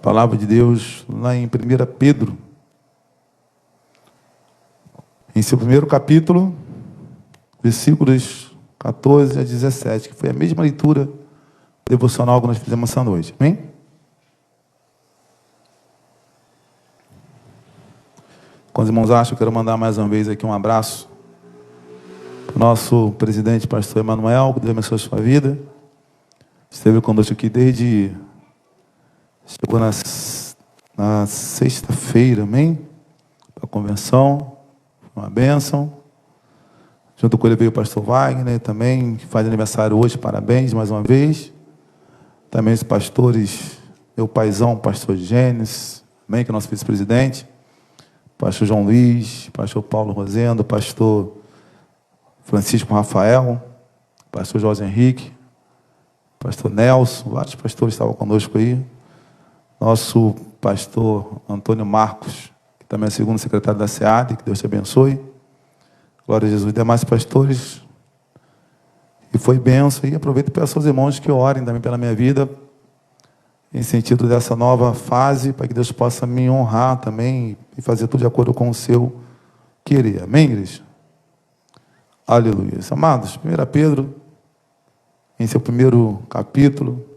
Palavra de Deus lá em 1 Pedro, em seu primeiro capítulo, versículos 14 a 17, que foi a mesma leitura devocional que nós fizemos essa noite. Amém? Quando os irmãos acham, eu quero mandar mais uma vez aqui um abraço para o nosso presidente, pastor Emanuel, que Deus abençoe a sua vida. Esteve conosco aqui chegou na sexta-feira, amém? Para a convenção, uma bênção. Junto com ele veio o pastor Wagner, também, que faz aniversário hoje, parabéns mais uma vez. Também os pastores, meu paizão, pastor Gênesis, amém, que é nosso vice-presidente. Pastor João Luiz, pastor Paulo Rosendo, pastor Francisco Rafael, pastor José Henrique, pastor Nelson, vários pastores estavam conosco aí. Nosso pastor Antônio Marcos, que também é segundo secretário da SEAD, que Deus te abençoe. Glória a Jesus. Demais pastores. E foi bênção. E aproveito para peço aos irmãos que orem também pela minha vida, em sentido dessa nova fase, para que Deus possa me honrar também e fazer tudo de acordo com o seu querer. Amém, igreja? Aleluia. Amados, 1 Pedro, em seu primeiro capítulo,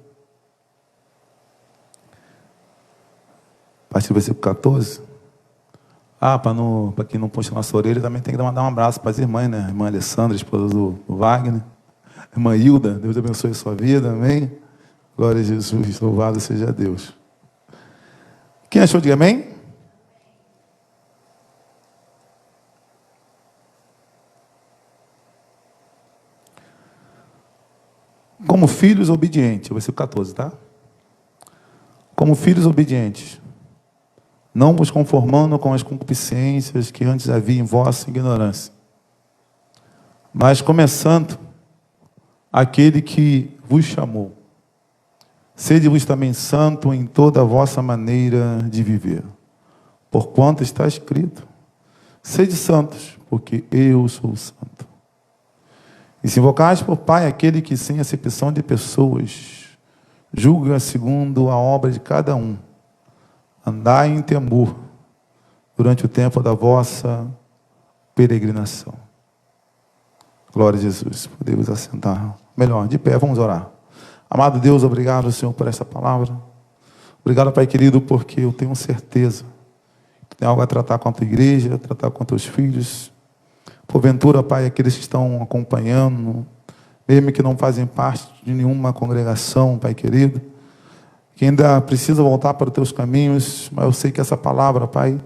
a partir do versículo 14. Para quem não puxa nossa orelha, também tem que mandar um abraço para as irmãs, né? A irmã Alessandra, esposa do Wagner. A irmã Hilda, Deus abençoe a sua vida, amém? Glória a Jesus, louvado seja Deus. Quem achou, diga amém? Como filhos obedientes, versículo 14, tá? Como filhos obedientes, não vos conformando com as concupiscências que antes havia em vossa ignorância, mas começando aquele que vos chamou, sede-vos também santo em toda a vossa maneira de viver, porquanto está escrito, sede santos, porque eu sou santo. E se invocais por Pai aquele que sem acepção de pessoas julga segundo a obra de cada um, andai em temor durante o tempo da vossa peregrinação. Glória a Jesus. Podemos assentar. Melhor, de pé, vamos orar. Amado Deus, obrigado, Senhor, por essa palavra. Obrigado, Pai querido, porque eu tenho certeza que tem algo a tratar com a tua igreja, a tratar com os teus filhos. Porventura, Pai, aqueles que estão acompanhando, mesmo que não fazem parte de nenhuma congregação, Pai querido, que ainda precisa voltar para os teus caminhos, mas eu sei que essa palavra, Pai,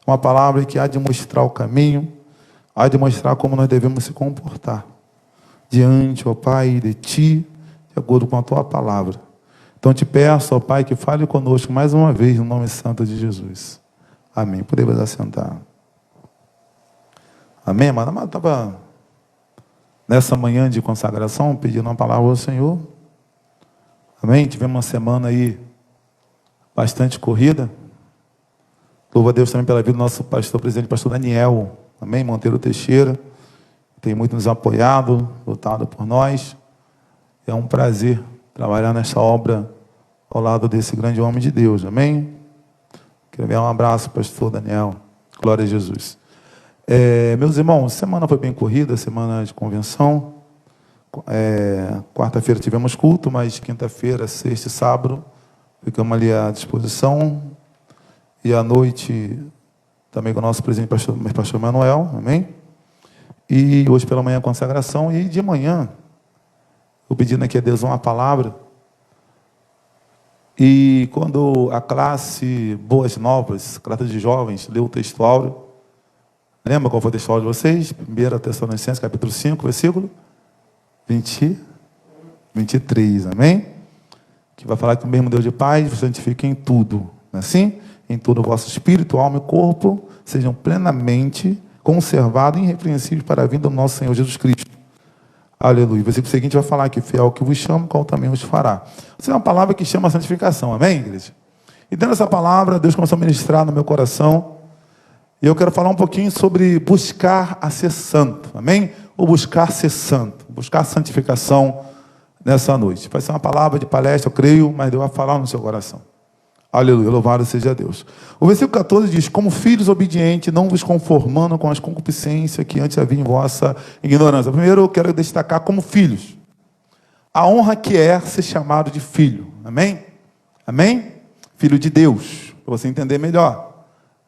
é uma palavra que há de mostrar o caminho, há de mostrar como nós devemos se comportar diante, ó Pai, de Ti, de acordo com a Tua palavra. Então te peço, ó Pai, que fale conosco mais uma vez no nome santo de Jesus. Amém. Podemos assentar. Amém, amado? Amado, estava nessa manhã de consagração pedindo uma palavra ao Senhor. Amém? Tivemos uma semana aí bastante corrida. Louvo a Deus também pela vida do nosso pastor, presidente, pastor Daniel. Amém? Monteiro Teixeira. Tem muito nos apoiado, lutado por nós. É um prazer trabalhar nessa obra ao lado desse grande homem de Deus. Amém? Quero enviar um abraço, pastor Daniel. Glória a Jesus. Meus irmãos, semana foi bem corrida, semana de convenção. Quarta-feira tivemos culto, mas quinta-feira, sexta e sábado ficamos ali à disposição. E à noite também com o nosso presidente, pastor Manuel, amém? E hoje pela manhã consagração. E de manhã, eu pedindo aqui a Deus uma palavra. E quando a classe Boas Novas, classe de jovens, leu o texto áureo, lembra qual foi o texto áureo de vocês? 1 Tessalonicenses, capítulo 5, versículo 23, amém? Que vai falar que o mesmo Deus de paz vos santifique em tudo, não é assim? Em todo o vosso espírito, alma e corpo sejam plenamente conservados e irrepreensíveis para a vinda do nosso Senhor Jesus Cristo. Aleluia. O versículo seguinte vai falar que fiel que vos chama, qual também os fará. Isso é uma palavra que chama a santificação, amém, igreja? E dentro dessa palavra, Deus começou a ministrar no meu coração. E eu quero falar um pouquinho sobre buscar a ser santo, amém? Ou buscar ser santo, buscar santificação nessa noite. Vai ser uma palavra de palestra, eu creio, mas Deus vai falar no seu coração. Aleluia, louvado seja Deus. O versículo 14 diz: como filhos obedientes, não vos conformando com as concupiscências que antes havia em vossa ignorância. Primeiro eu quero destacar como filhos. A honra que é ser chamado de filho. Amém? Amém? Filho de Deus, para você entender melhor.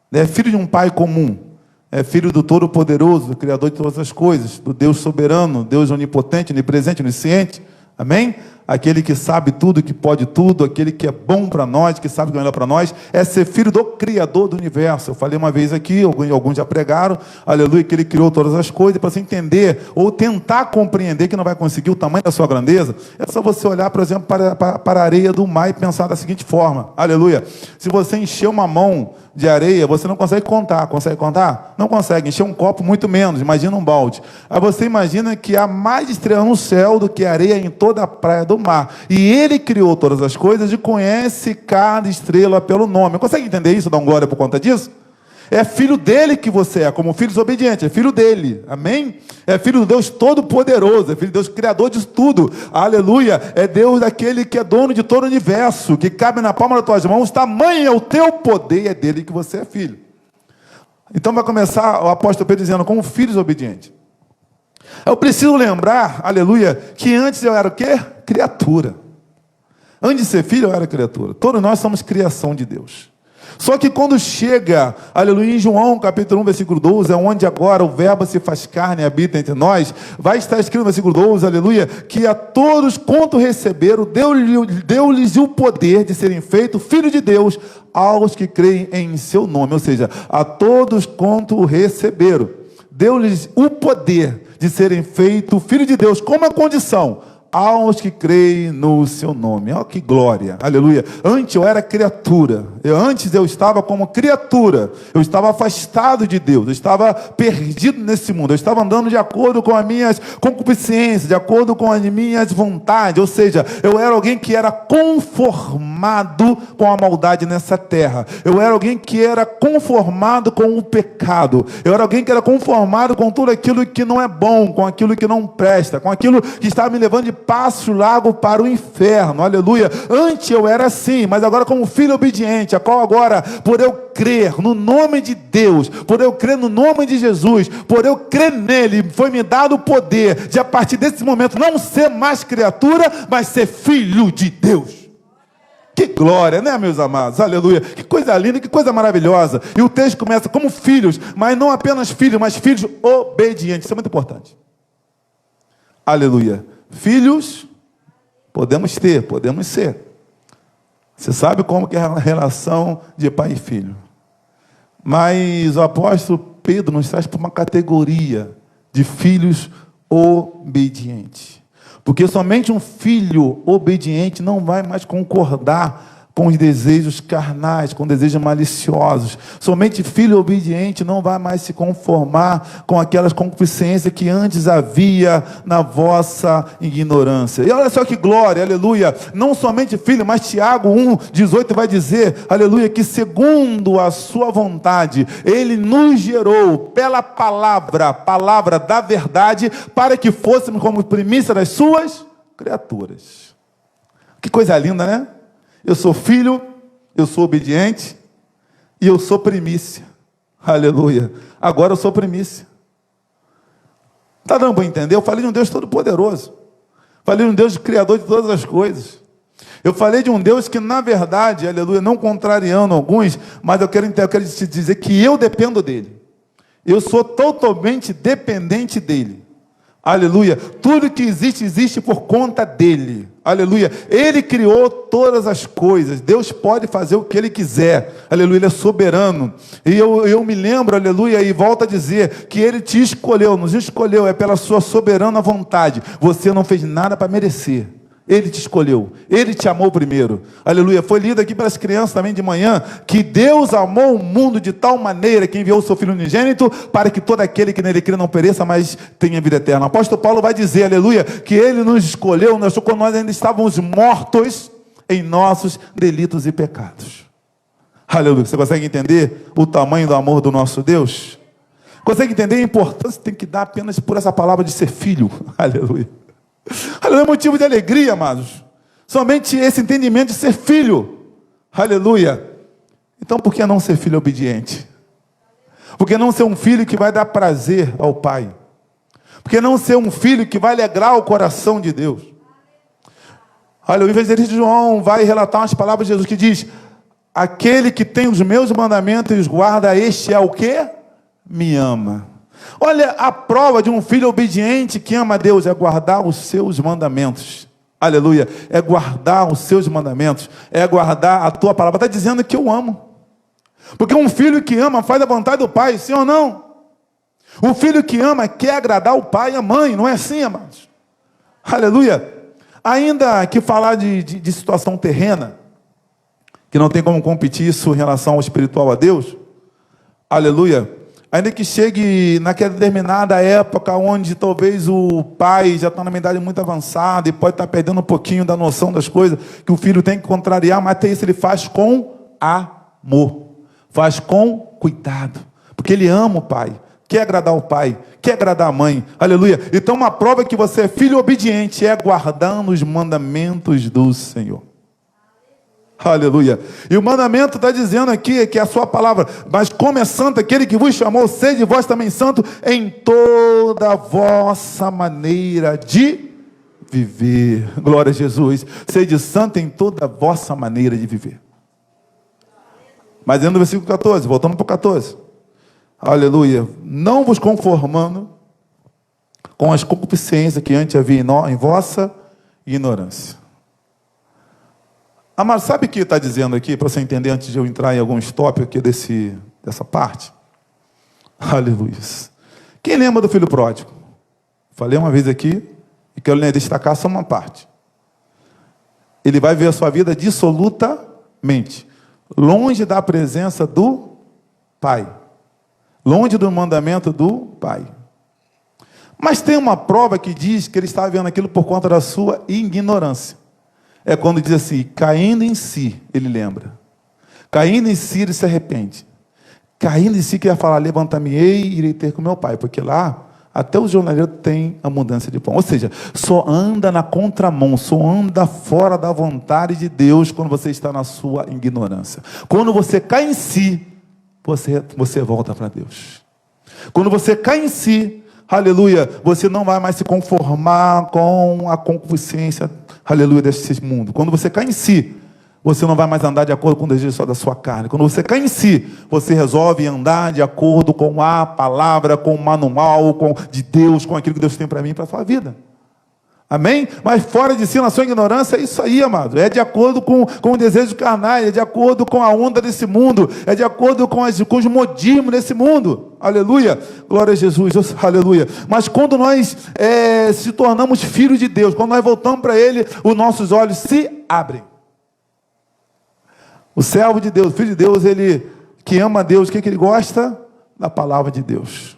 Não é filho de um pai comum. É filho do Todo-Poderoso, do Criador de todas as coisas, do Deus soberano, Deus onipotente, onipresente, onisciente. Amém? Aquele que sabe tudo, que pode tudo, aquele que é bom para nós, que sabe o que é melhor para nós, é ser filho do Criador do universo. Eu falei uma vez aqui, alguns já pregaram, aleluia, que ele criou todas as coisas. Para você entender, ou tentar compreender, que não vai conseguir o tamanho da sua grandeza, é só você olhar, por exemplo, para a areia do mar e pensar da seguinte forma, aleluia, se você encher uma mão de areia, você não consegue contar. Consegue contar? Não consegue. Encher um copo, muito menos. Imagina um balde. Aí você imagina que há mais estrelas no céu do que areia em toda a praia do mar. E ele criou todas as coisas e conhece cada estrela pelo nome. Consegue entender isso? Dá um glória por conta disso? É filho dele que você é, como filho desobediente, é filho dele, amém? É filho do Deus Todo-Poderoso, é filho de Deus Criador de tudo, aleluia, é Deus daquele que é dono de todo o universo, que cabe na palma das tuas mãos, tamanho é o teu poder, e é dele que você é filho. Então vai começar o apóstolo Pedro dizendo, como filhos obedientes. Eu preciso lembrar, aleluia, que antes eu era o quê? Criatura. Antes de ser filho eu era criatura, todos nós somos criação de Deus. Só que quando chega, aleluia, em João capítulo 1, versículo 12, é onde agora o verbo se faz carne e habita entre nós, vai estar escrito no versículo 12, aleluia, que a todos quanto receberam, deu-lhes o poder de serem feitos filhos de Deus, aos que creem em seu nome, ou seja, a todos quanto receberam, deu-lhes o poder de serem feitos filhos de Deus, como a condição, aos que creem no seu nome. Olha que glória, aleluia. Antes eu era criatura, antes eu estava como criatura, eu estava afastado de Deus, eu estava perdido nesse mundo, eu estava andando de acordo com as minhas concupiscências, de acordo com as minhas vontades, ou seja, eu era alguém que era conformado com a maldade nessa terra, eu era alguém que era conformado com o pecado, eu era alguém que era conformado com tudo aquilo que não é bom, com aquilo que não presta, com aquilo que estava me levando de passo largo para o inferno, aleluia. Antes eu era assim, mas agora como filho obediente, a qual agora, por eu crer no nome de Deus, por eu crer no nome de Jesus, por eu crer nele, foi me dado o poder de a partir desse momento não ser mais criatura, mas ser filho de Deus. Que glória, né, meus amados? Aleluia. Que coisa linda, que coisa maravilhosa. E o texto começa como filhos, mas não apenas filhos, mas filhos obedientes. Isso é muito importante. Aleluia. Filhos, podemos ter, podemos ser. Você sabe como que é a relação de pai e filho. Mas o apóstolo Pedro nos traz para uma categoria de filhos obedientes. Porque somente um filho obediente não vai mais concordar com os desejos carnais, com desejos maliciosos. Somente filho obediente não vai mais se conformar com aquelas concupiscências que antes havia na vossa ignorância. E olha só que glória, aleluia. Não somente filho, mas Tiago 1,18 vai dizer, aleluia, que segundo a sua vontade, ele nos gerou pela palavra da verdade, para que fôssemos como primícia das suas criaturas. Que coisa linda, né? Eu sou filho, eu sou obediente e eu sou primícia. Aleluia. Agora eu sou primícia. Está dando para entender? Eu falei de um Deus todo-poderoso. Falei de um Deus criador de todas as coisas. Eu falei de um Deus que, na verdade, aleluia, não contrariando alguns, mas eu quero te dizer que eu dependo dele. Eu sou totalmente dependente dele. Aleluia. Tudo que existe, existe por conta dele. Aleluia. Ele criou todas as coisas. Deus pode fazer o que ele quiser. Aleluia. Ele é soberano. E eu me lembro, aleluia, e volto a dizer que ele te escolheu, nos escolheu, é pela sua soberana vontade. Você não fez nada para merecer. Ele te escolheu, ele te amou primeiro. Aleluia. Foi lido aqui para as crianças também de manhã, que Deus amou o mundo de tal maneira que enviou o seu Filho unigênito, para que todo aquele que nele crê não pereça, mas tenha vida eterna. O apóstolo Paulo vai dizer, aleluia, que ele nos escolheu, quando nós ainda estávamos mortos em nossos delitos e pecados. Aleluia. Você consegue entender o tamanho do amor do nosso Deus? Consegue entender a importância que tem que dar apenas por essa palavra de ser filho? Aleluia. Aleluia, é motivo de alegria, amados. Somente esse entendimento de ser filho. Aleluia. Então por que não ser filho obediente? Por que não ser um filho que vai dar prazer ao Pai? Por que não ser um filho que vai alegrar o coração de Deus? Olha, o evangelista João vai relatar umas palavras de Jesus que diz: aquele que tem os meus mandamentos e os guarda, este é o que? Me ama. Olha, a prova de um filho obediente que ama a Deus é guardar os seus mandamentos. Aleluia. É guardar os seus mandamentos. É guardar a tua palavra. Está dizendo que eu amo. Porque um filho que ama faz a vontade do pai, sim ou não? Um filho que ama quer agradar o pai e a mãe, não é assim, amados? Aleluia. Ainda que falar de situação terrena, que não tem como competir isso em relação ao espiritual a Deus, aleluia, ainda que chegue naquela determinada época onde talvez o pai já está numa idade muito avançada e pode estar perdendo um pouquinho da noção das coisas, que o filho tem que contrariar, mas até isso ele faz com amor, faz com cuidado, porque ele ama o pai, quer agradar o pai, quer agradar a mãe, aleluia. Então uma prova que você é filho obediente é guardando os mandamentos do Senhor. Aleluia. E o mandamento está dizendo aqui que é a sua palavra: mas como é santo aquele que vos chamou, sede vós também santo em toda a vossa maneira de viver. Glória a Jesus. Sede santo em toda a vossa maneira de viver. Mas dentro do versículo 14, voltando para o 14. Aleluia. Não vos conformando com as concupiscências que antes havia em vossa ignorância. Amado, sabe o que está dizendo aqui, para você entender, antes de eu entrar em alguns tópicos aqui dessa parte? Aleluia. Quem lembra do filho pródigo? Falei uma vez aqui, e quero destacar só uma parte. Ele vai ver a sua vida dissolutamente, longe da presença do Pai, longe do mandamento do Pai. Mas tem uma prova que diz que ele estava vendo aquilo por conta da sua ignorância. É quando diz assim: caindo em si, ele lembra. Caindo em si, ele se arrepende. Caindo em si, que ia falar: levantar-me-ei e irei ter com meu pai. Porque lá, até o jornaleiro tem a mudança de pão. Ou seja, só anda na contramão, só anda fora da vontade de Deus quando você está na sua ignorância. Quando você cai em si, você volta para Deus. Quando você cai em si, aleluia, você não vai mais se conformar com a concupiscência, aleluia, desse mundo. Quando você cai em si, você não vai mais andar de acordo com o desejo só da sua carne. Quando você cai em si, você resolve andar de acordo com a palavra, com o manual de Deus, com aquilo que Deus tem para mim e para a sua vida. Amém? Mas fora de si, na sua ignorância, é isso aí, amado. É de acordo com o desejo carnal, é de acordo com a onda desse mundo, é de acordo com os modismos desse mundo. Aleluia. Glória a Jesus. Aleluia. Mas quando nós se tornamos filhos de Deus, quando nós voltamos para Ele, os nossos olhos se abrem. O servo de Deus, o filho de Deus, ele que ama a Deus, o que ele gosta? Da palavra de Deus.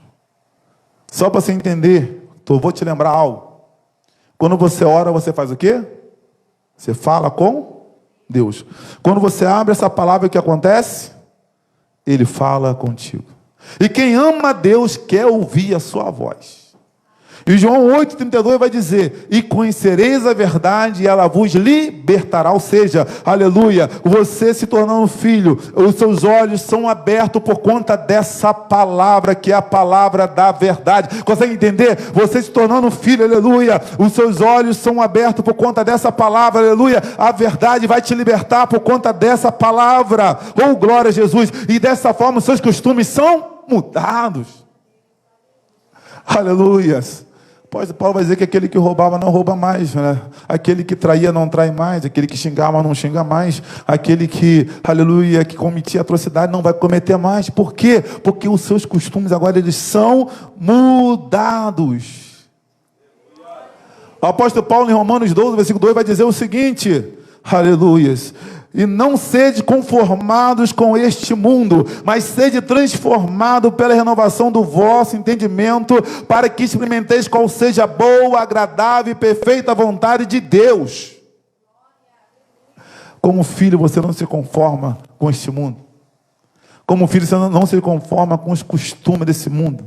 Só para você entender, vou te lembrar algo. Quando você ora, você faz o quê? Você fala com Deus. Quando você abre essa palavra, o que acontece? Ele fala contigo. E quem ama a Deus quer ouvir a sua voz. E João 8,32 vai dizer: e conhecereis a verdade e ela vos libertará. Ou seja, aleluia, você se tornando filho, os seus olhos são abertos por conta dessa palavra, que é a palavra da verdade. Consegue entender? Você se tornando filho, aleluia, os seus olhos são abertos por conta dessa palavra, aleluia. A verdade vai te libertar por conta dessa palavra. Oh, glória a Jesus. E dessa forma os seus costumes são mudados. Aleluia. Paulo vai dizer que aquele que roubava não rouba mais, né? Aquele que traía não trai mais, aquele que xingava não xinga mais, aquele que, aleluia, que cometia atrocidade não vai cometer mais. Por quê? Porque os seus costumes agora eles são mudados. O apóstolo Paulo em Romanos 12, versículo 2 vai dizer o seguinte, aleluias: e não sede conformados com este mundo, mas sede transformado pela renovação do vosso entendimento, para que experimenteis qual seja a boa, agradável e perfeita vontade de Deus. Como filho, você não se conforma com este mundo. Como filho, você não se conforma com os costumes desse mundo.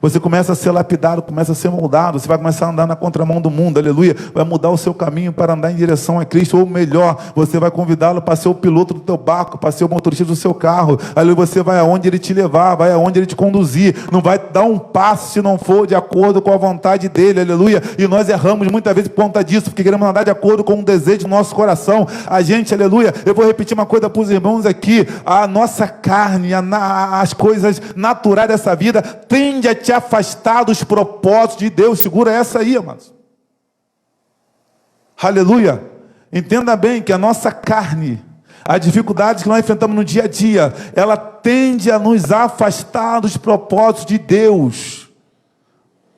Você começa a ser lapidado, começa a ser moldado, você vai começar a andar na contramão do mundo, aleluia. Vai mudar o seu caminho para andar em direção a Cristo, ou melhor, você vai convidá-lo para ser o piloto do teu barco, para ser o motorista do seu carro, aleluia. Você vai aonde ele te levar, vai aonde ele te conduzir, não vai dar um passo se não for de acordo com a vontade dele, aleluia. E nós erramos muitas vezes por conta disso, porque queremos andar de acordo com o desejo do nosso coração. A gente, aleluia, eu vou repetir uma coisa para os irmãos aqui, a nossa carne, as coisas naturais dessa vida, tende a te afastar dos propósitos de Deus. Segura essa aí, amados. Aleluia. Entenda bem que a nossa carne, as dificuldades que nós enfrentamos no dia a dia, ela tende a nos afastar dos propósitos de Deus.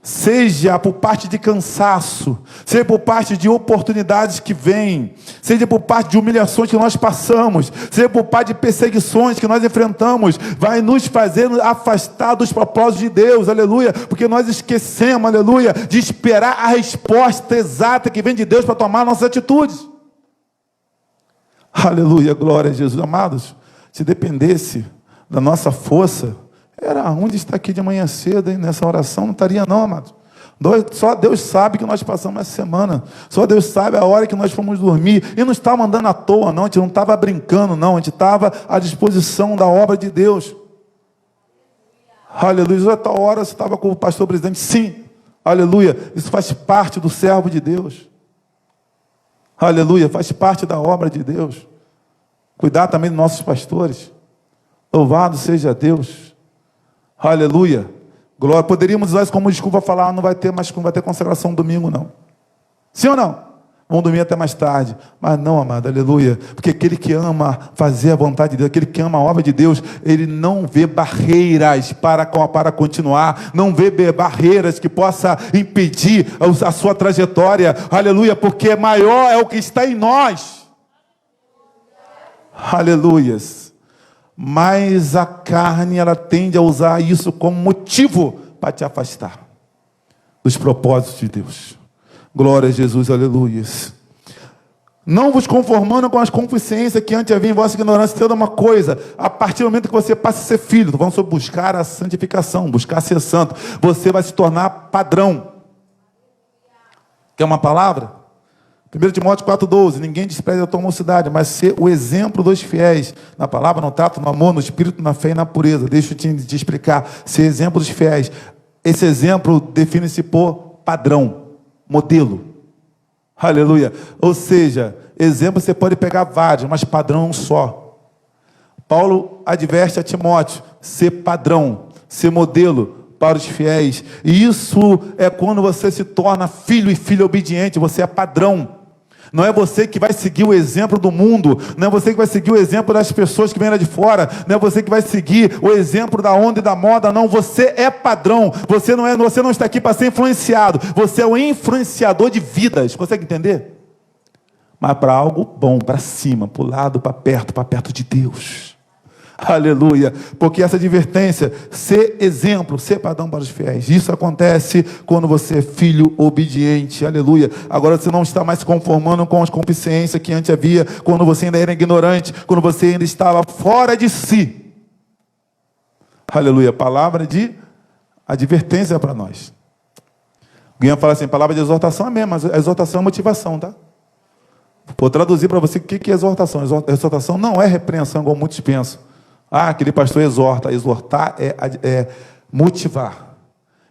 Seja por parte de cansaço, seja por parte de oportunidades que vêm, seja por parte de humilhações que nós passamos, seja por parte de perseguições que nós enfrentamos, vai nos fazer afastar dos propósitos de Deus, aleluia, porque nós esquecemos, aleluia, de esperar a resposta exata que vem de Deus para tomar nossas atitudes. Aleluia, glória a Jesus. Amados, se dependesse da nossa força, era onde está aqui de manhã cedo, hein? Nessa oração, não estaria não, amados. Só Deus sabe que nós passamos essa semana. Só Deus sabe a hora que nós fomos dormir. E não estava andando à toa, não. A gente não estava brincando, não. A gente estava à disposição da obra de Deus. Aleluia. Até hora você estava com o pastor presidente. Sim. Aleluia. Isso faz parte do servo de Deus. Aleluia. Faz parte da obra de Deus. Cuidar também dos nossos pastores. Louvado seja Deus. Aleluia, glória. Poderíamos usar isso como desculpa, falar, não vai ter consagração domingo, não. Sim ou não? Vamos dormir até mais tarde. Mas não, amado, aleluia. Porque aquele que ama fazer a vontade de Deus, aquele que ama a obra de Deus, ele não vê barreiras para continuar, não vê barreiras que possa impedir a sua trajetória, aleluia, porque maior é o que está em nós. Aleluias. Mas a carne, ela tende a usar isso como motivo para te afastar dos propósitos de Deus. Glória a Jesus, aleluia. Não vos conformando com as concupiscências que antes havia em vossa ignorância. Entenda uma coisa, a partir do momento que você passa a ser filho, vamos sobre buscar a santificação, buscar ser santo, você vai se tornar padrão. Quer uma palavra? 1 Timóteo 4,12, ninguém despreza a tua mocidade, mas ser o exemplo dos fiéis, na palavra, no trato, no amor, no espírito, na fé e na pureza. Deixa eu te explicar, ser exemplo dos fiéis. Esse exemplo define-se por padrão, modelo. Aleluia. Ou seja, exemplo você pode pegar vários, mas padrão é um só. Paulo adverte a Timóteo, ser padrão, ser modelo para os fiéis. E isso é quando você se torna filho e filha obediente, você é padrão. Não é você que vai seguir o exemplo do mundo, não é você que vai seguir o exemplo das pessoas que vêm lá de fora, não é você que vai seguir o exemplo da onda e da moda, não, você é padrão, você não está aqui para ser influenciado, você é o influenciador de vidas, consegue entender? Mas para algo bom, para cima, para o lado, para perto de Deus. Aleluia, porque essa advertência, ser exemplo, ser padrão para os fiéis, isso acontece quando você é filho obediente, aleluia. Agora você não está mais se conformando com as concupiscências que antes havia, quando você ainda era ignorante, quando você ainda estava fora de si. Aleluia, palavra de advertência para nós. Alguém fala assim, palavra de exortação é mesmo, mas a exortação é motivação, tá? Vou traduzir para você o que é exortação. Exortação não é repreensão, como muitos pensam. Ah, aquele pastor exorta. Exortar é motivar.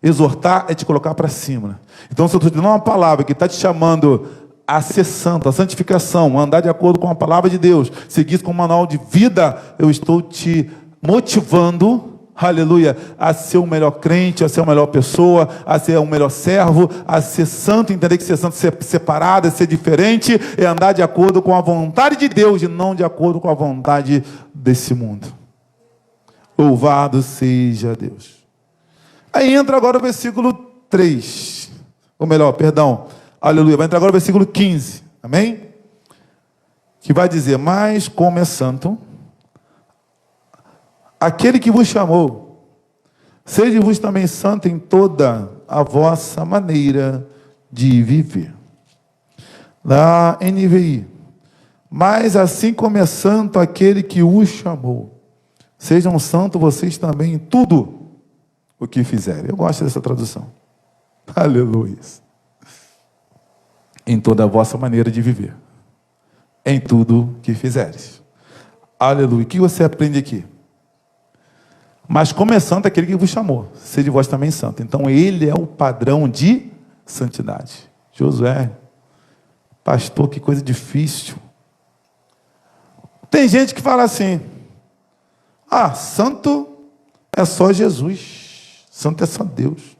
Exortar é te colocar para cima. Então, se eu estou te dando uma palavra que está te chamando a ser santo, a santificação, a andar de acordo com a palavra de Deus, seguir isso como manual de vida, eu estou te motivando, aleluia, a ser o melhor crente, a ser a melhor pessoa, a ser o melhor servo, a ser santo, entender que ser santo é ser separado, é ser diferente, é andar de acordo com a vontade de Deus e não de acordo com a vontade desse mundo. Louvado seja Deus. Aí entra agora o versículo 3. Ou melhor, perdão. Aleluia. Vai entrar agora o versículo 15. Amém? Que vai dizer, mas como é santo, aquele que vos chamou, seja-vos também santo em toda a vossa maneira de viver. Da NVI. Mas assim como é santo aquele que os chamou, sejam santos vocês também em tudo. o que fizerem. Eu gosto dessa tradução. Aleluia. Em toda a vossa maneira de viver. Em tudo que fizeres. Aleluia. O que você aprende aqui? Mas como é santo aquele que vos chamou, sede vós também santo. Então ele é o padrão de santidade. Josué, pastor, que coisa difícil. Tem gente que fala assim: ah, santo é só Jesus, santo é só Deus.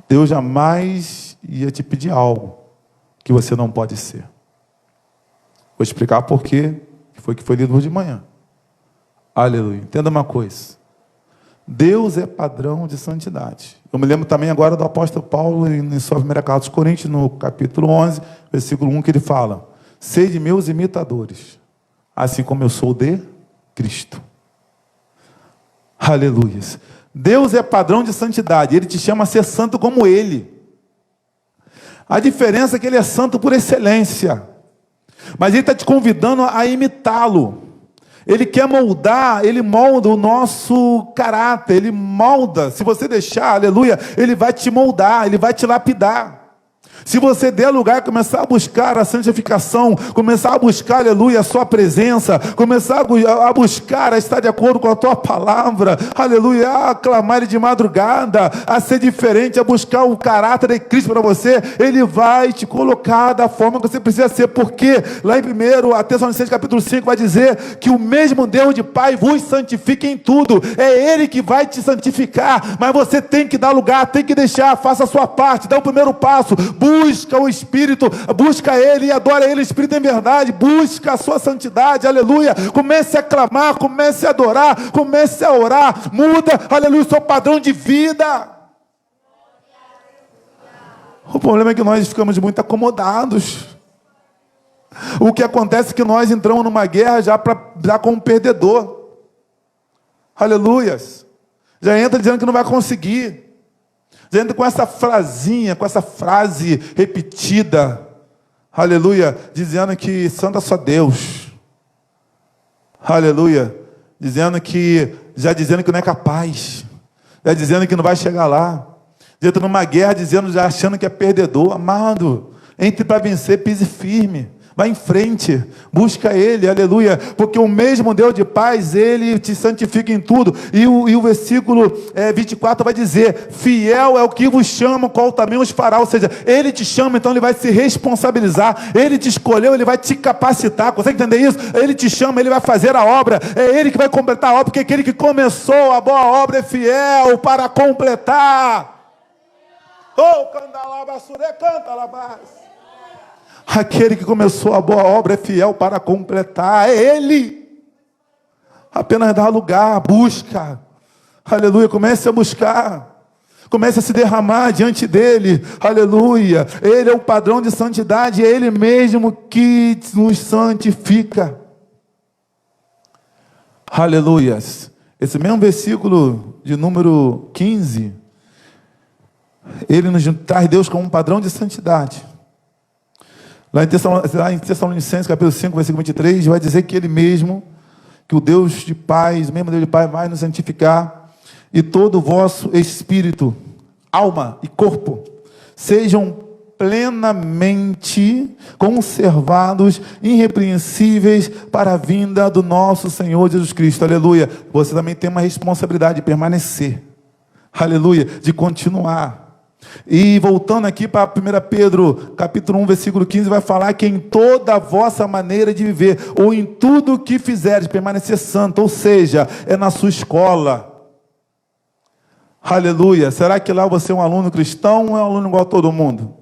Deus jamais ia te pedir algo que você não pode ser. Vou explicar por quê, que foi lido hoje de manhã. Aleluia. Entenda uma coisa. Deus é padrão de santidade. Eu me lembro também agora do apóstolo Paulo em sua primeira carta aos Coríntios, no capítulo 11, versículo 1, que ele fala: sede meus imitadores, assim como eu sou de Cristo. Aleluia. Deus é padrão de santidade. Ele te chama a ser santo como Ele. A diferença é que Ele é santo por excelência. Mas Ele está te convidando a imitá-lo. Ele quer moldar, Ele molda o nosso caráter, Ele molda. Se você deixar, aleluia, Ele vai te moldar, Ele vai te lapidar. Se você der lugar e começar a buscar a santificação, começar a buscar, aleluia, a sua presença, começar a buscar a estar de acordo com a tua palavra, aleluia, a clamar Ele de madrugada, a ser diferente, a buscar o caráter de Cristo para você, Ele vai te colocar da forma que você precisa ser, porque lá em 1 Tessalonicenses capítulo 5 vai dizer que o mesmo Deus de Pai vos santifica em tudo, é Ele que vai te santificar, mas você tem que dar lugar, tem que deixar, faça a sua parte, dá o primeiro passo, busca o Espírito, busca Ele e adora Ele, Espírito em verdade, busca a sua santidade, aleluia, comece a clamar, comece a adorar, comece a orar, muda, aleluia, o seu padrão de vida. O problema é que nós ficamos muito acomodados. O que acontece é que nós entramos numa guerra já como perdedor, aleluias, já entra dizendo que não vai conseguir, dizendo com essa frasinha, com essa frase repetida, aleluia, dizendo que santo é só Deus, aleluia, dizendo que não é capaz, já dizendo que não vai chegar lá, dentro numa guerra, dizendo, já achando que é perdedor. Amado, entre para vencer, pise firme. Vai em frente, busca Ele, aleluia, porque o mesmo Deus de paz, Ele te santifica em tudo, e o versículo 24 vai dizer, fiel é o que vos chama, qual também os fará, ou seja, Ele te chama, então Ele vai se responsabilizar, Ele te escolheu, Ele vai te capacitar, consegue entender isso? Ele te chama, Ele vai fazer a obra, é Ele que vai completar a obra, porque aquele que começou a boa obra é fiel para completar. Oh, candalabasure, cantalabas. Aquele que começou a boa obra é fiel para completar, é Ele. Apenas dá lugar, busca, aleluia, comece a buscar, comece a se derramar diante dEle, aleluia, Ele é o padrão de santidade, é Ele mesmo que nos santifica, aleluias. Esse mesmo versículo de número 15, ele nos traz Deus como um padrão de santidade. Lá em Tessalonicenses, capítulo 5, versículo 23, vai dizer que Ele mesmo, que o Deus de paz, o mesmo Deus de paz, vai nos santificar, e todo o vosso espírito, alma e corpo, sejam plenamente conservados, irrepreensíveis, para a vinda do nosso Senhor Jesus Cristo, aleluia. Você também tem uma responsabilidade de permanecer, aleluia, de continuar. E voltando aqui para 1 Pedro, capítulo 1, versículo 15, vai falar que em toda a vossa maneira de viver, ou em tudo o que fizeres, permanecer santo, ou seja, é na sua escola. Aleluia. Será que lá você é um aluno cristão ou é um aluno igual a todo mundo?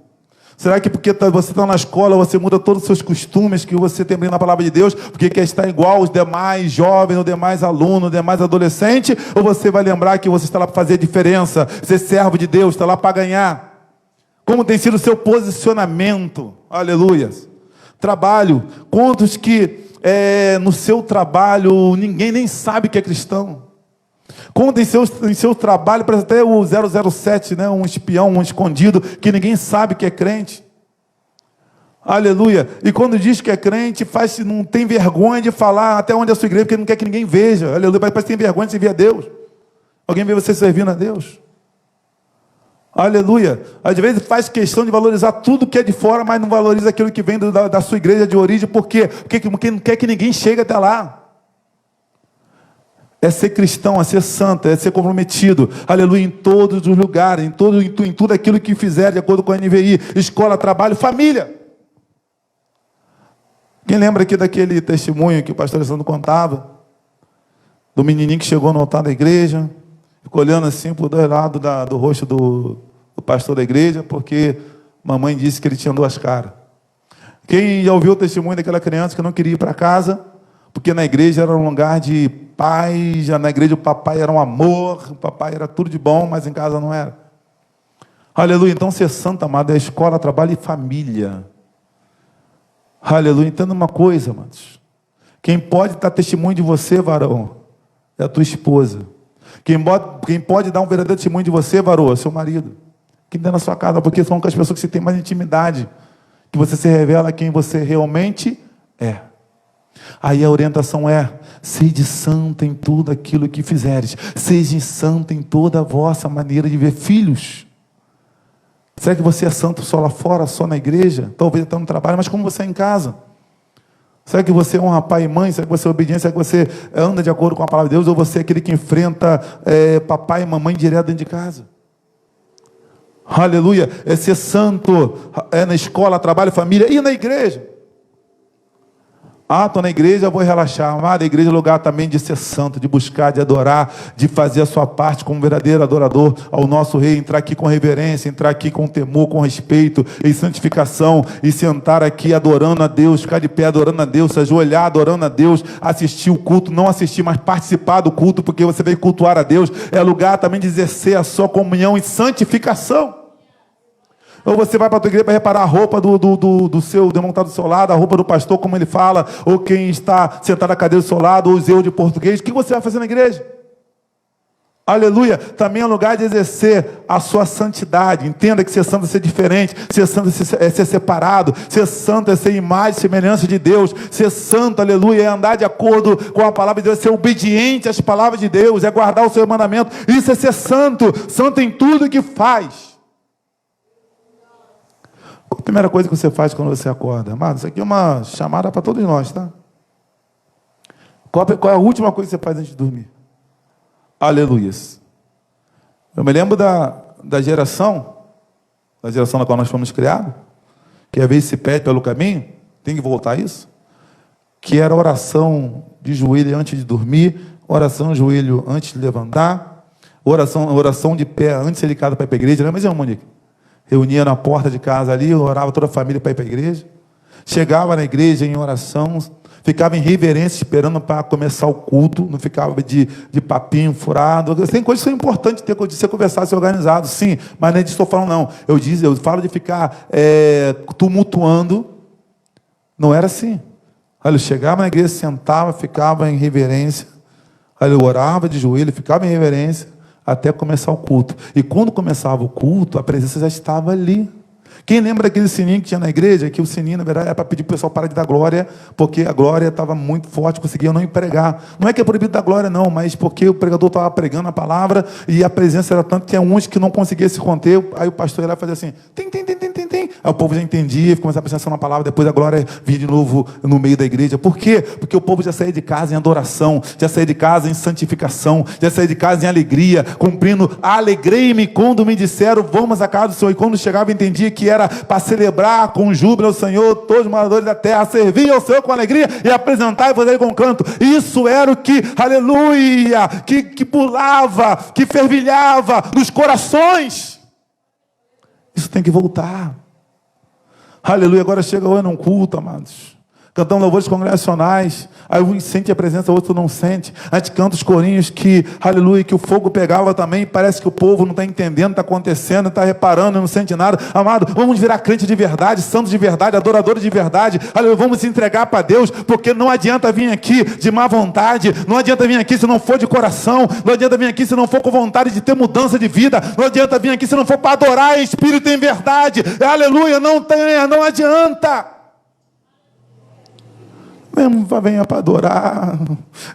Será que porque você está na escola, você muda todos os seus costumes que você tem na palavra de Deus, porque quer estar igual aos demais jovens, aos demais alunos, aos demais adolescentes? Ou você vai lembrar que você está lá para fazer diferença, ser servo de Deus, está lá para ganhar? Como tem sido o seu posicionamento? Aleluia. Trabalho. Quantos que no seu trabalho ninguém nem sabe que é cristão? Quando em seu trabalho, parece até o 007, né? Um espião, um escondido, que ninguém sabe que é crente. Aleluia. E quando diz que é crente, não tem vergonha de falar até onde é a sua igreja, porque não quer que ninguém veja. Aleluia. Parece que tem vergonha de servir a Deus. Alguém vê você servindo a Deus? Aleluia. Às vezes faz questão de valorizar tudo que é de fora, mas não valoriza aquilo que vem da sua igreja de origem. Por quê? Porque não quer que ninguém chegue até lá. É ser cristão, é ser santo, é ser comprometido. Aleluia, em todos os lugares, em tudo aquilo que fizer, de acordo com a NVI, escola, trabalho, família. Quem lembra aqui daquele testemunho que o pastor Alessandro contava? Do menininho que chegou no altar da igreja, ficou olhando assim por dois lados do rosto do pastor da igreja, porque mamãe disse que ele tinha duas caras. Quem já ouviu o testemunho daquela criança que não queria ir para casa, porque na igreja era um lugar de paz, já na igreja o papai era um amor, o papai era tudo de bom, mas em casa não era. Aleluia, então ser santo, amado, é escola, trabalho e família. Aleluia, entenda uma coisa, amados. Quem pode dar testemunho de você, varão, é a tua esposa. Quem pode dar um verdadeiro testemunho de você, varão, é seu marido. Quem está na sua casa, porque são as pessoas que você tem mais intimidade, que você se revela quem você realmente é. Aí a orientação é: sede santo em tudo aquilo que fizeres, seja santo em toda a vossa maneira de ver. Filhos, será que você é santo só lá fora, só na igreja? Talvez até no trabalho, mas como você é em casa? Será que você honra pai e mãe? Será que você é obediente? Será que você anda de acordo com a palavra de Deus? Ou você é aquele que enfrenta papai e mamãe direto dentro de casa? Aleluia, é ser santo, é na escola, trabalho, família e na igreja. Estou na igreja, vou relaxar. Amado, a igreja é lugar também de ser santo, de buscar, de adorar, de fazer a sua parte como verdadeiro adorador ao nosso rei, entrar aqui com reverência, entrar aqui com temor, com respeito, em santificação, e sentar aqui adorando a Deus, ficar de pé adorando a Deus, se ajoelhar adorando a Deus, assistir o culto, não assistir, mas participar do culto, porque você veio cultuar a Deus. É lugar também de exercer a sua comunhão em santificação. Ou você vai para a tua igreja para reparar a roupa do seu demontado do seu lado, a roupa do pastor, como ele fala, ou quem está sentado na cadeira do seu lado, ou os erros de português. O que você vai fazer na igreja? Aleluia. Também é lugar de exercer a sua santidade. Entenda que ser santo é ser diferente, ser santo é ser separado, ser santo é ser imagem e semelhança de Deus, ser santo, aleluia, é andar de acordo com a palavra de Deus, é ser obediente às palavras de Deus, é guardar o seu mandamento. Isso é ser santo, santo em tudo que faz. Qual a primeira coisa que você faz quando você acorda? Amado, isso aqui é uma chamada para todos nós, tá? Qual é a última coisa que você faz antes de dormir? Aleluia. Eu me lembro da geração na qual nós fomos criados, que às vezes se perde pelo caminho, tem que voltar a isso, que era oração de joelho antes de dormir, oração de joelho antes de levantar, oração de pé antes de ser ligado para ir para a igreja. Não é mesmo, Monique? Reunia na porta de casa ali, orava toda a família para ir para a igreja. Chegava na igreja em oração, ficava em reverência esperando para começar o culto, não ficava de papinho furado. Tem coisas que são importantes de ser conversado, ser organizado, sim, mas não é disso que estou falando, não. Eu falo de ficar tumultuando. Não era assim. Olha, eu chegava na igreja, sentava, ficava em reverência. Olha, eu orava de joelho, ficava em reverência até começar o culto. E quando começava o culto, a presença já estava ali. Quem lembra daquele sininho que tinha na igreja? Que o sininho, na verdade, era para pedir para o pessoal parar de dar glória, porque a glória estava muito forte, conseguia não pregar. Não é que é proibido dar glória, não, mas porque o pregador estava pregando a palavra e a presença era tanto que tinha uns que não conseguiam se conter. Aí o pastor ia lá e fazia assim, tem. Aí o povo já entendia, começava a prestar atenção na palavra, depois a glória vinha de novo no meio da igreja. Por quê? Porque o povo já saía de casa em adoração, já saía de casa em santificação, já saía de casa em alegria, cumprindo, alegrei-me quando me disseram, vamos à casa do Senhor. E quando chegava, entendia que era para celebrar com júbilo ao Senhor, todos os moradores da terra, servir ao Senhor com alegria e apresentar e fazer com canto. Isso era o que, aleluia, que pulava, que fervilhava nos corações. Isso tem que voltar. Aleluia, agora chega hoje num culto, amados. Cantamos louvores congregacionais, aí um sente a presença, o outro não sente. A gente canta os corinhos que, aleluia, que o fogo pegava também, parece que o povo não está entendendo, está acontecendo, está reparando, não sente nada. Amado, vamos virar crente de verdade, santos de verdade, adoradores de verdade. Aleluia, vamos se entregar para Deus, porque não adianta vir aqui de má vontade, não adianta vir aqui se não for de coração, não adianta vir aqui se não for com vontade de ter mudança de vida, não adianta vir aqui se não for para adorar em espírito e em verdade. Aleluia, não adianta. Venha para adorar,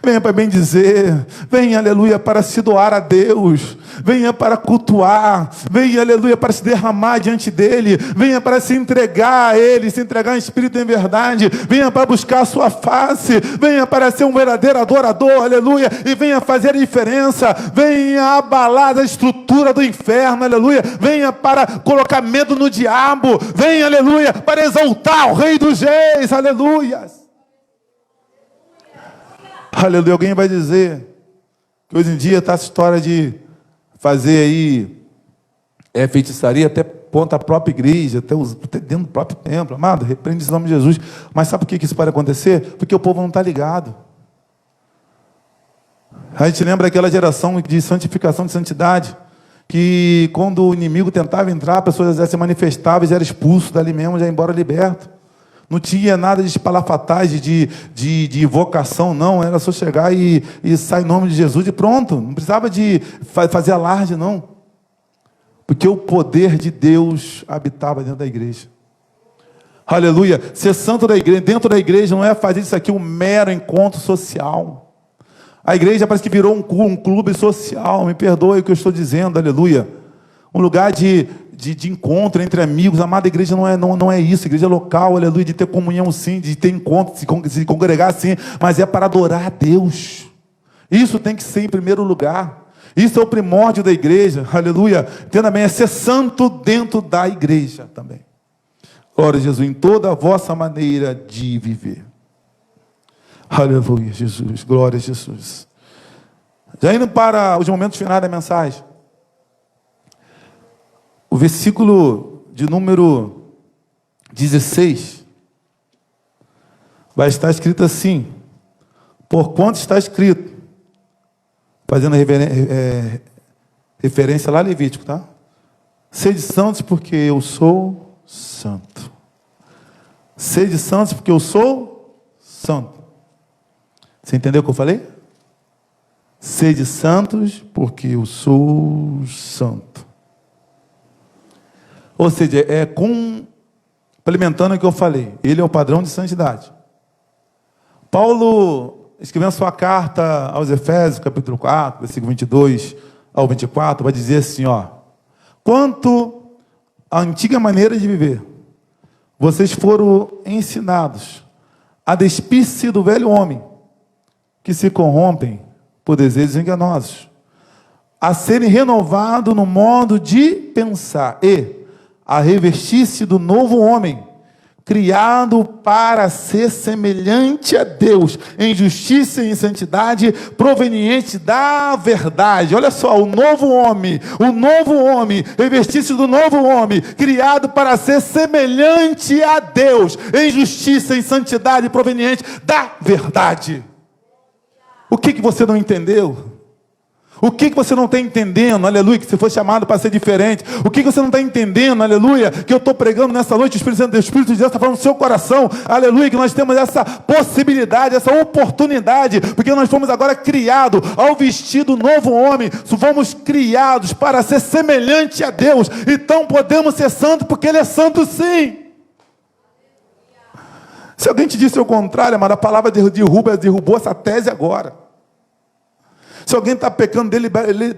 venha para bendizer, venha, aleluia, para se doar a Deus, venha para cultuar, venha, aleluia, para se derramar diante dEle, venha para se entregar a Ele, se entregar em espírito e em verdade, venha para buscar a sua face, venha para ser um verdadeiro adorador, aleluia, e venha fazer a diferença, venha abalar a estrutura do inferno, aleluia, venha para colocar medo no diabo, venha, aleluia, para exaltar o Rei dos Reis, aleluia. Aleluia, alguém vai dizer que hoje em dia está essa história de fazer aí feitiçaria até contra a própria igreja, até dentro do próprio templo. Amado, repreende esse nome de Jesus. Mas sabe por que isso pode acontecer? Porque o povo não está ligado. A gente lembra aquela geração de santificação, de santidade, que quando o inimigo tentava entrar, a pessoa já se manifestava e já era expulso dali mesmo, já ia embora liberto. Não tinha nada de espalafatagem, de invocação, não. Era só chegar e sair em nome de Jesus e pronto. Não precisava de fazer alarde, não. Porque o poder de Deus habitava dentro da igreja. Aleluia. Ser santo da igreja, dentro da igreja, não é fazer isso aqui um mero encontro social. A igreja parece que virou um clube social. Me perdoe o que eu estou dizendo, aleluia. Um lugar de encontro entre amigos. Amada, a igreja não é isso. A igreja é local, aleluia, de ter comunhão sim, de ter encontro, de se congregar sim, mas é para adorar a Deus. Isso tem que ser em primeiro lugar. Isso é o primórdio da igreja, aleluia. Entenda bem, é ser santo dentro da igreja também. Glória a Jesus, em toda a vossa maneira de viver. Aleluia, Jesus, glória a Jesus. Já indo para os momentos finais da mensagem. O versículo de número 16 vai estar escrito assim: porquanto está escrito, fazendo referência lá a Levítico, tá? Sede santos porque eu sou santo. Sede santos porque eu sou santo. Você entendeu o que eu falei? Sede santos porque eu sou santo. Ou seja, complementando o que eu falei, ele é o padrão de santidade. Paulo, escrevendo sua carta aos Efésios, capítulo 4, versículo 22 ao 24, vai dizer assim, quanto à antiga maneira de viver, vocês foram ensinados a despir-se do velho homem, que se corrompem por desejos enganosos, a serem renovados no modo de pensar e a revestir-se do novo homem, criado para ser semelhante a Deus, em justiça e em santidade, proveniente da verdade. Olha só, o novo homem, revestir-se do novo homem, criado para ser semelhante a Deus, em justiça e em santidade, proveniente da verdade. O que você não entendeu? O que você não está entendendo, aleluia, que você foi chamado para ser diferente? O que você não está entendendo, aleluia, que eu estou pregando nessa noite, o Espírito Santo, o Espírito de Deus está falando no seu coração, aleluia, que nós temos essa possibilidade, essa oportunidade, porque nós fomos agora criados ao vestir do novo homem, fomos criados para ser semelhante a Deus, então podemos ser santos, porque Ele é santo sim. Se alguém te disse o contrário, mas a palavra derrubou essa tese agora. Se alguém está pecando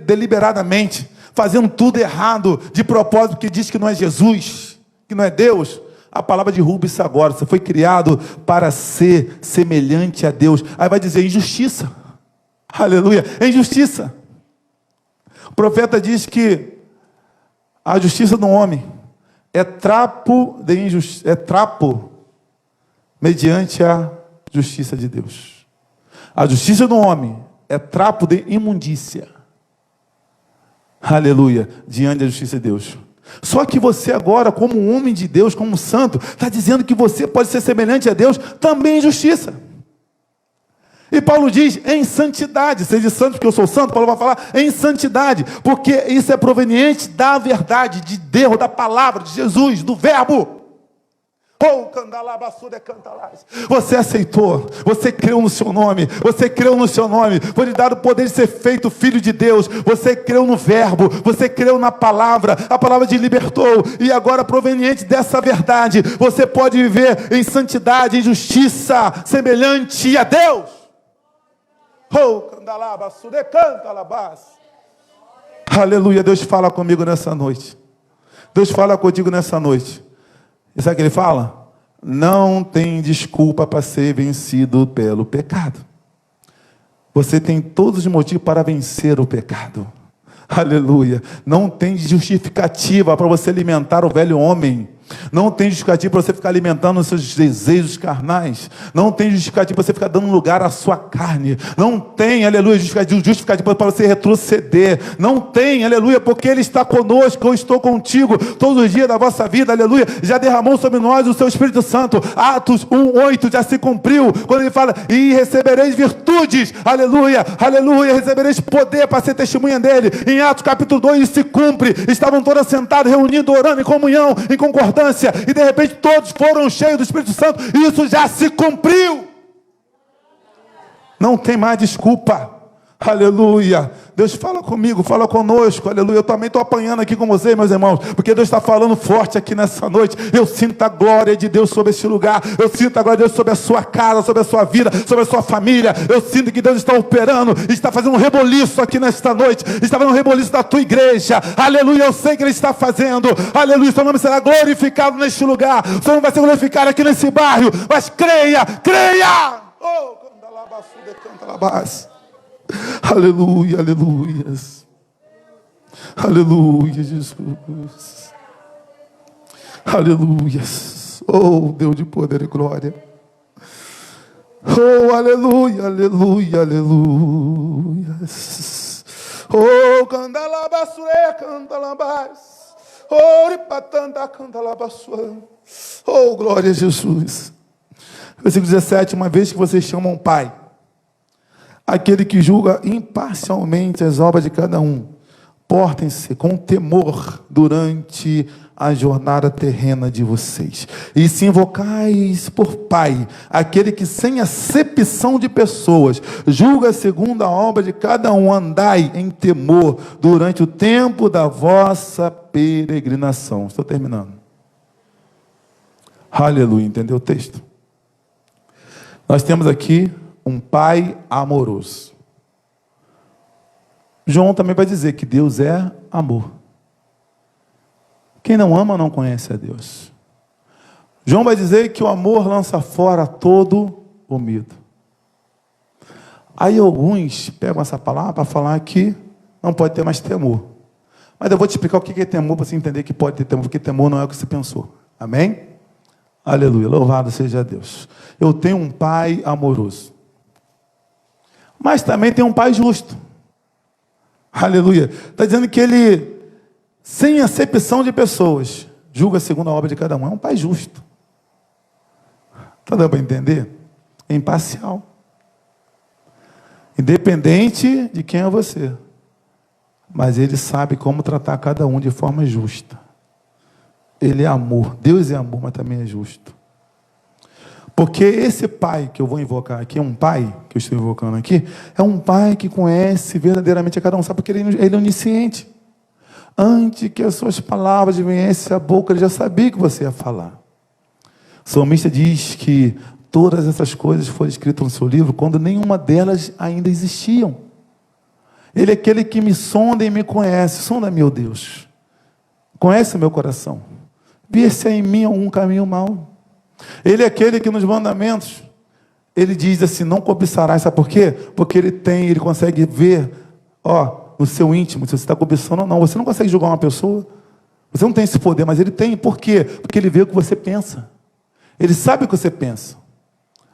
deliberadamente, fazendo tudo errado, de propósito, que diz que não é Jesus, que não é Deus, a palavra derruba isso agora. Você foi criado para ser semelhante a Deus. Aí vai dizer injustiça. Aleluia, é injustiça. O profeta diz que a justiça do homem é trapo mediante a justiça de Deus. A justiça do homem é trapo de imundícia. Aleluia. Diante da justiça de Deus. Só que você agora, como um homem de Deus, como um santo, está dizendo que você pode ser semelhante a Deus também em justiça. E Paulo diz, em santidade. Seja santo porque eu sou santo. Paulo vai falar em santidade. Porque isso é proveniente da verdade, de Deus, da palavra, de Jesus, do verbo. Você aceitou, você creu no seu nome, você creu no seu nome, foi lhe dado o poder de ser feito filho de Deus, você creu no verbo, você creu na palavra, a palavra te libertou, e agora proveniente dessa verdade, você pode viver em santidade, em justiça, semelhante a Deus. Aleluia, Deus fala comigo nessa noite, Deus fala contigo nessa noite. E sabe o que ele fala? Não tem desculpa para ser vencido pelo pecado. Você tem todos os motivos para vencer o pecado. Aleluia. Não tem justificativa para você alimentar o velho homem. Não tem justificativa para você ficar alimentando os seus desejos carnais. Não tem justificativa para você ficar dando lugar à sua carne. Não tem, aleluia, justificativa para você retroceder. Não tem, aleluia, porque Ele está conosco, eu estou contigo todos os dias da vossa vida, aleluia. Já derramou sobre nós o seu Espírito Santo. Atos 1:8 já se cumpriu, quando Ele fala, e recebereis virtudes, aleluia, aleluia, recebereis poder para ser testemunha dEle. Em Atos capítulo 2 isso se cumpre. Estavam todos sentados, reunidos, orando em comunhão, em concordância, e de repente todos foram cheios do Espírito Santo, e isso já se cumpriu. Não tem mais desculpa. Aleluia. Deus fala comigo, fala conosco, aleluia. Eu também estou apanhando aqui com vocês, meus irmãos, porque Deus está falando forte aqui nessa noite. Eu sinto a glória de Deus sobre este lugar. Eu sinto a glória de Deus sobre a sua casa, sobre a sua vida, sobre a sua família. Eu sinto que Deus está operando, está fazendo um reboliço aqui nesta noite, está fazendo um reboliço da tua igreja. Aleluia, eu sei que Ele está fazendo. Aleluia, seu nome será glorificado neste lugar. Seu nome vai ser glorificado aqui nesse bairro. Mas creia, creia. Oh, aleluia, aleluias. Aleluia, Jesus. Aleluias. Oh, Deus de poder e glória. Oh, aleluia, aleluia, aleluias. Oh, candalabasure, candalabas. Oh, ripatanda, candalabasua. Oh, glória a Jesus. Versículo 17, uma vez que vocês chamam Pai, aquele que julga imparcialmente as obras de cada um, portem-se com temor durante a jornada terrena de vocês. E se invocais por Pai, aquele que sem acepção de pessoas, julga segundo a obra de cada um, andai em temor durante o tempo da vossa peregrinação. Estou terminando. Aleluia, entendeu o texto? Nós temos aqui um Pai amoroso. João também vai dizer que Deus é amor. Quem não ama não conhece a Deus. João vai dizer que o amor lança fora todo o medo. Aí alguns pegam essa palavra para falar que não pode ter mais temor. Mas eu vou te explicar o que é temor para você entender que pode ter temor, porque temor não é o que você pensou. Amém? Aleluia, louvado seja Deus. Eu tenho um Pai amoroso. Mas também tem um Pai justo. Aleluia. Está dizendo que Ele, sem acepção de pessoas, julga segundo a obra de cada um. É um Pai justo. Está dando para entender? É imparcial. Independente de quem é você. Mas Ele sabe como tratar cada um de forma justa. Ele é amor. Deus é amor, mas também é justo. Porque esse Pai que eu vou invocar aqui, um Pai que eu estou invocando aqui, é um Pai que conhece verdadeiramente a cada um. Sabe porque Ele é onisciente. Antes que as suas palavras viessem à boca, Ele já sabia que você ia falar. O salmista diz que todas essas coisas foram escritas no seu livro quando nenhuma delas ainda existiam. Ele é aquele que me sonda e me conhece. Sonda, meu Deus. Conhece o meu coração. Vê se há em mim algum caminho mau. Ele é aquele que nos mandamentos, Ele diz assim, não cobiçarás. Sabe por quê? Porque Ele consegue ver, no seu íntimo, se você está cobiçando ou não. Você não consegue julgar uma pessoa. Você não tem esse poder, mas Ele tem. Por quê? Porque Ele vê o que você pensa. Ele sabe o que você pensa.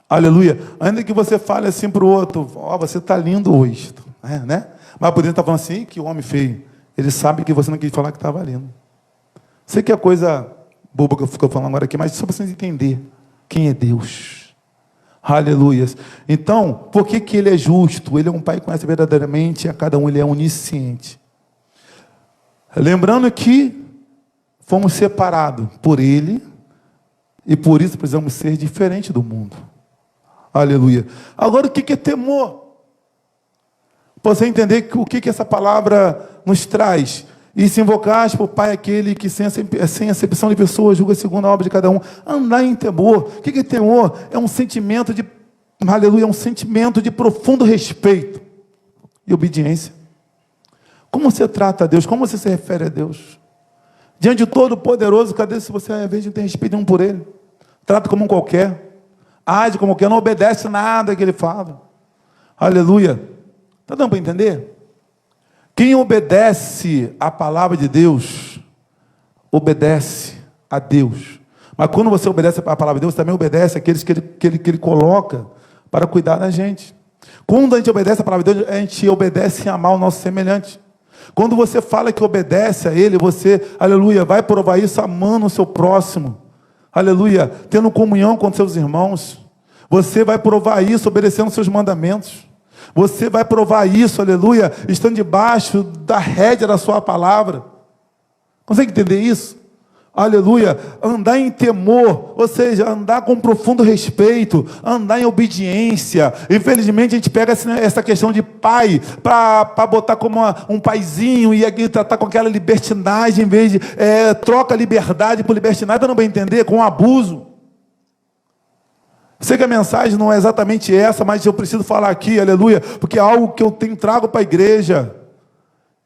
Aleluia. Ainda que você fale assim para o outro, você está lindo hoje. Né? Mas por dentro está falando assim, que homem feio. Ele sabe que você não quis falar que estava lindo. Sei que é coisa boba que eu fico falando agora aqui, mas só para vocês entenderem quem é Deus. Aleluia. Então, por que Ele é justo? Ele é um Pai que conhece verdadeiramente a cada um, Ele é onisciente. Lembrando que fomos separados por Ele, E por isso precisamos ser diferente do mundo. Aleluia. Agora, o que é temor? Você entender o que essa palavra nos traz. E se invocares por Pai aquele que sem acepção de pessoas julga segundo a obra de cada um. Andar em temor. O que é temor? É um sentimento de, aleluia, um sentimento de profundo respeito e obediência. Como você trata a Deus? Como você se refere a Deus? Diante de Todo-Poderoso, cadê se você, ao invés de ter respeito um por Ele? Trata como um qualquer. Age como qualquer, não obedece nada que Ele fala. Aleluia. Está dando para entender? Quem obedece à palavra de Deus, obedece a Deus. Mas quando você obedece à palavra de Deus, também obedece àqueles que Ele coloca para cuidar da gente. Quando a gente obedece à palavra de Deus, a gente obedece em amar o nosso semelhante. Quando você fala que obedece a Ele, você, aleluia, vai provar isso amando o seu próximo. Aleluia, tendo comunhão com seus irmãos. Você vai provar isso obedecendo seus mandamentos. Você vai provar isso, aleluia, estando debaixo da rédea da sua palavra. Consegue entender isso? Aleluia, andar em temor, ou seja, andar com profundo respeito, andar em obediência. Infelizmente a gente pega essa questão de pai, para botar como um paizinho, e aqui tratar com aquela libertinagem, em vez de, troca liberdade por libertinagem, não vai entender, com abuso. Sei que a mensagem não é exatamente essa, mas eu preciso falar aqui, aleluia, porque é algo que eu trago para a igreja.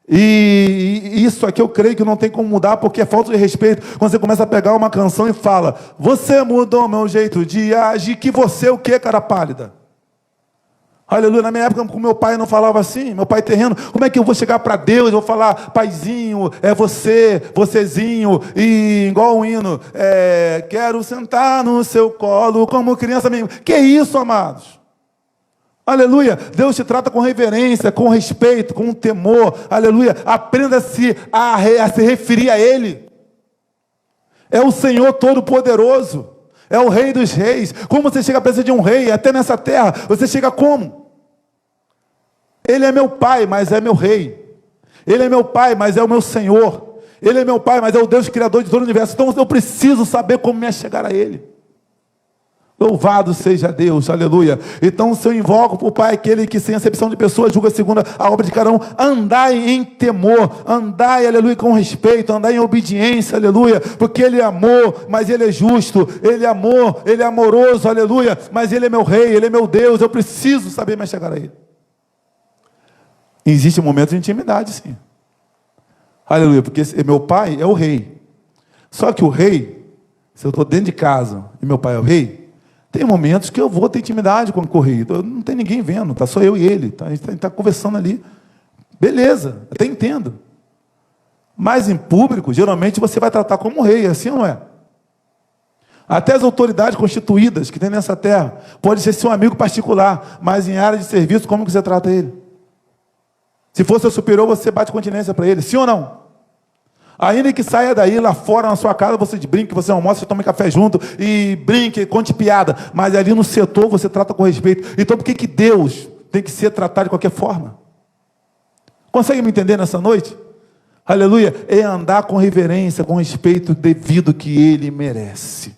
E isso aqui eu creio que não tem como mudar, porque é falta de respeito. Quando você começa a pegar uma canção e fala, você mudou meu jeito de agir, que você o que, cara pálida? Aleluia, na minha época, com meu pai não falava assim, meu pai terreno, como é que eu vou chegar para Deus, eu vou falar, paizinho, é você, vocêzinho, e igual o hino, quero sentar no seu colo, como criança mesmo. Que isso, amados? Aleluia, Deus te trata com reverência, com respeito, com temor, aleluia, aprenda a se referir a Ele. É o Senhor Todo-Poderoso. É o Rei dos Reis. Como você chega à presença de um rei, até nessa terra, você chega como? Ele é meu pai, mas é meu rei. Ele é meu pai, mas é o meu Senhor. Ele é meu pai, mas é o Deus Criador de todo o universo. Então eu preciso saber como me chegar a Ele. Louvado seja Deus, aleluia. Então se eu invoco por Pai aquele que sem acepção de pessoas julga segundo a obra de cada um, andai em temor, andai, aleluia, com respeito, andai em obediência, aleluia, porque Ele é amor, mas Ele é justo, Ele é amor, Ele é amoroso, aleluia, mas Ele é meu rei, Ele é meu Deus, eu preciso saber me chegar a Ele. Existe um momento de intimidade, sim, aleluia, porque meu pai é o rei, só que o rei, se eu estou dentro de casa e meu pai é o rei, tem momentos que eu vou ter intimidade com o correio. Não tem ninguém vendo, tá só eu e ele. A gente está conversando ali. Beleza, até entendo. Mas em público, geralmente você vai tratar como rei, assim não é? Até as autoridades constituídas que tem nessa terra, pode ser seu amigo particular, mas em área de serviço, como que você trata ele? Se for seu superior, você bate continência para ele, sim ou não? Ainda que saia daí, lá fora, na sua casa, você brinque, você almoça, você toma café junto, e brinque, conte piada, mas ali no setor você trata com respeito. Então por que Deus tem que ser tratado de qualquer forma? Consegue me entender nessa noite? Aleluia, é andar com reverência, com respeito devido que Ele merece.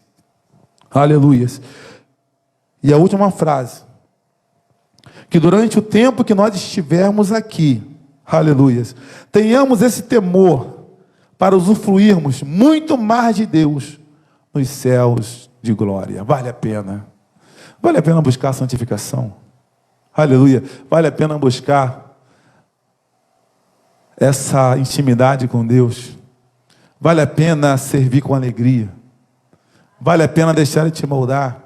Aleluia. E a última frase, que durante o tempo que nós estivermos aqui, aleluia, tenhamos esse temor, para usufruirmos muito mais de Deus nos céus de glória. Vale a pena. Vale a pena buscar a santificação. Aleluia. Vale a pena buscar essa intimidade com Deus. Vale a pena servir com alegria. Vale a pena deixar Ele te moldar.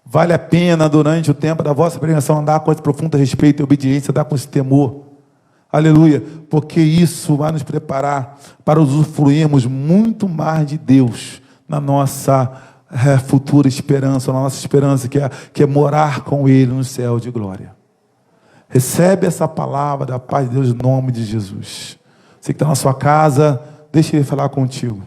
Vale a pena, durante o tempo da vossa pregação, andar com esse profundo respeito e obediência, andar com esse temor. Aleluia, porque isso vai nos preparar para usufruirmos muito mais de Deus na nossa futura esperança, na nossa esperança que é morar com Ele no céu de glória. Recebe essa palavra da paz de Deus em nome de Jesus. Você que está na sua casa, deixa Ele falar contigo.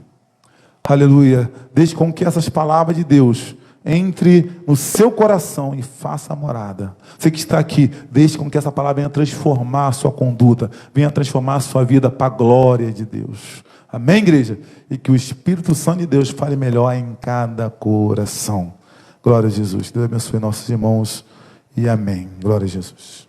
Aleluia, deixe com que essas palavras de Deus entre no seu coração e faça a morada. Você que está aqui, deixe com que essa palavra venha transformar a sua conduta, venha transformar a sua vida para a glória de Deus. Amém, igreja? E que o Espírito Santo de Deus fale melhor em cada coração. Glória a Jesus. Deus abençoe nossos irmãos e amém. Glória a Jesus.